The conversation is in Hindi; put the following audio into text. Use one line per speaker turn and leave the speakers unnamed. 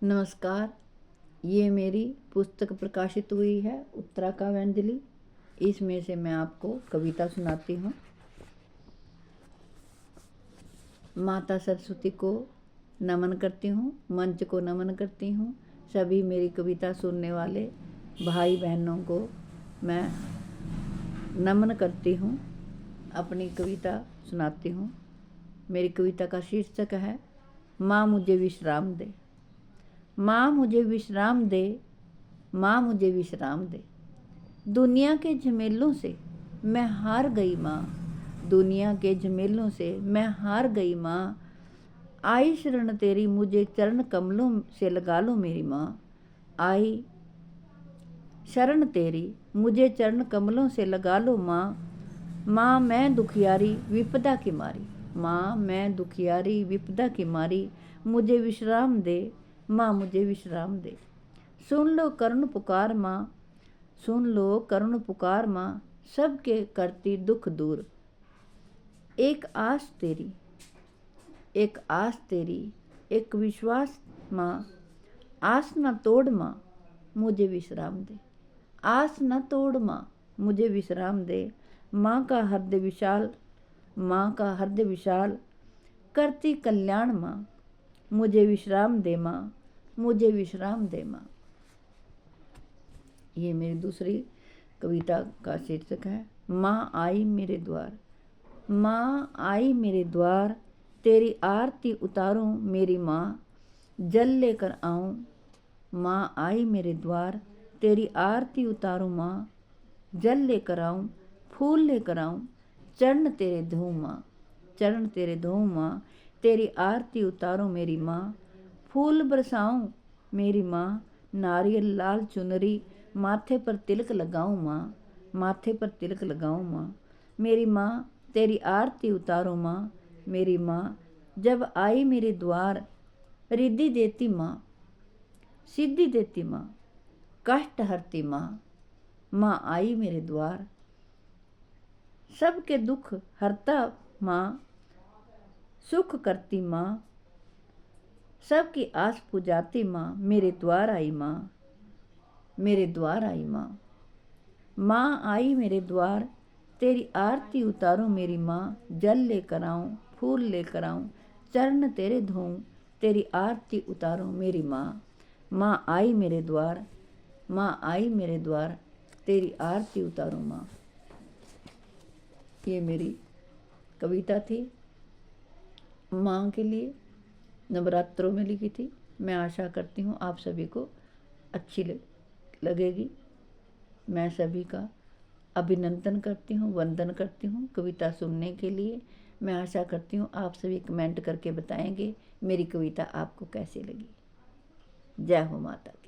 नमस्कार। ये मेरी पुस्तक प्रकाशित हुई है उत्तरा काव्यांजलि। इसमें से मैं आपको कविता सुनाती हूँ। माता सरस्वती को नमन करती हूँ, मंच को नमन करती हूँ। सभी मेरी कविता सुनने वाले भाई बहनों को मैं नमन करती हूँ, अपनी कविता सुनाती हूँ। मेरी कविता का शीर्षक है माँ मुझे विश्राम दे। माँ मुझे विश्राम दे, माँ मुझे विश्राम दे। दुनिया के झमेलों से मैं हार गई माँ, दुनिया के झमेलों से मैं हार गई माँ। आई शरण तेरी मुझे चरण कमलों से लगा लो मेरी माँ। आई शरण तेरी मुझे चरण कमलों से लगा लो माँ। माँ मैं दुखियारी विपदा की मारी, माँ मैं दुखियारी विपदा की मारी। मुझे विश्राम दे, माँ मुझे विश्राम दे। सुन लो करुण पुकार माँ, सुन लो करुण पुकार माँ, सबके करती दुख दूर। एक आस तेरी, एक आस तेरी, एक विश्वास माँ, आस न तोड़ माँ मुझे विश्राम दे। आस न तोड़ माँ मुझे विश्राम दे। माँ का हृदय विशाल, माँ का हृदय विशाल, करती कल्याण माँ मुझे विश्राम दे माँ, मुझे विश्राम दे माँ। ये मेरी दूसरी कविता का शीर्षक है माँ आई मेरे द्वार। माँ आई मेरे द्वार, तेरी आरती उतारूं मेरी माँ, जल लेकर आऊं। माँ आई मेरे द्वार, तेरी आरती उतारूं माँ, जल लेकर आऊं, फूल लेकर आऊं, चरण तेरे धोऊं माँ, चरण तेरे धोऊं माँ। तेरी आरती उतारूं मेरी माँ, फूल बरसाऊं मेरी माँ, नारियल लाल चुनरी माथे पर तिलक लगाऊं माँ, माथे पर तिलक लगाऊं माँ। मेरी माँ तेरी आरती उतारूं माँ, मेरी माँ जब आई मेरे द्वार, रिद्धि देती माँ, सिद्धि देती माँ, कष्ट हरती माँ। माँ आई मेरे द्वार, सबके दुख हरता माँ, सुख करती माँ, सबकी आस पुजाती माँ। मेरे द्वार आई माँ, मेरे द्वार आई माँ। माँ आई मेरे द्वार, तेरी आरती उतारूं मेरी माँ, जल लेकर आऊं, फूल लेकर आऊं, चरण तेरे धोऊं, तेरी आरती उतारूं मेरी माँ। माँ आई मेरे द्वार, माँ आई मेरे द्वार, तेरी आरती उतारूं माँ। ये मेरी कविता थी माँ के लिए, नवरात्रों में लिखी थी। मैं आशा करती हूँ आप सभी को अच्छी लगेगी। मैं सभी का अभिनंदन करती हूँ, वंदन करती हूँ कविता सुनने के लिए। मैं आशा करती हूँ आप सभी कमेंट करके बताएंगे मेरी कविता आपको कैसी लगी। जय हो माता की।